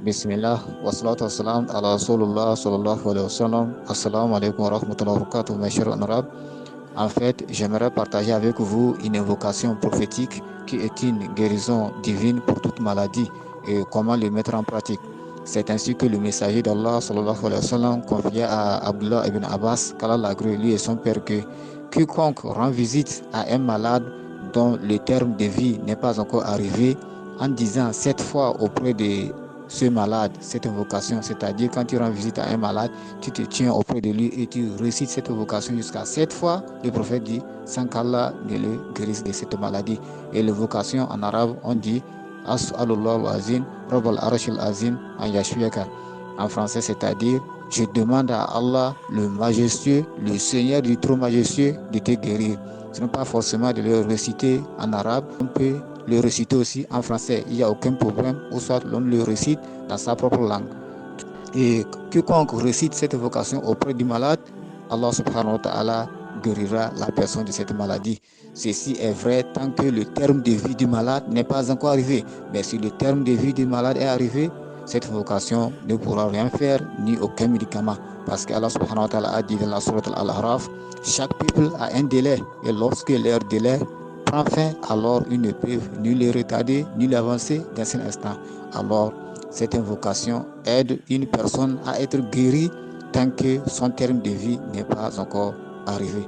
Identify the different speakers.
Speaker 1: Bismillah, wassalatu wassalam ala Rasulullah sallallahu alayhi wa sallam. Assalamu alaikum wa rahmatullahi wa barakatuh, mes chers honorables. En fait, j'aimerais partager avec vous une invocation prophétique qui est une guérison divine pour toute maladie et comment le mettre en pratique. C'est ainsi que le messager d'Allah sallallahu alayhi wa sallam confiait à Abdullah ibn Abbas, qu'Allah l'agrée, lui et son père, que quiconque rend visite à un malade dont le terme de vie n'est pas encore arrivé, en disant 7 fois auprès de ce malade, cette invocation, c'est-à-dire quand tu rends visite à un malade, tu te tiens auprès de lui et tu récites cette invocation jusqu'à 7 fois, le prophète dit, sans qu'Allah ne le guérisse de cette maladie. Et l'invocation en arabe, on dit As'alullah al-Azim, Rabb al-Arash al-Azim, en yashfiyaka. En français, c'est-à-dire, je demande à Allah, le majestueux, le Seigneur du trône majestueux, de te guérir. Ce n'est pas forcément de le réciter en arabe, on peut le réciter aussi en français, il n'y a aucun problème, ou soit l'on le récite dans sa propre langue. Et quiconque récite cette invocation auprès du malade, Allah subhanahu wa ta'ala guérira la personne de cette maladie. Ceci est vrai tant que le terme de vie du malade n'est pas encore arrivé. Mais si le terme de vie du malade est arrivé, cette invocation ne pourra rien faire, ni aucun médicament. Parce qu'Allah subhanahu wa ta'ala a dit dans la sourate Al-Araf, chaque peuple a un délai. Et lorsque leur délai prend fin, alors ils ne peuvent ni le retarder, ni l'avancer d'un seul instant. Alors, cette invocation aide une personne à être guérie tant que son terme de vie n'est pas encore arrivé.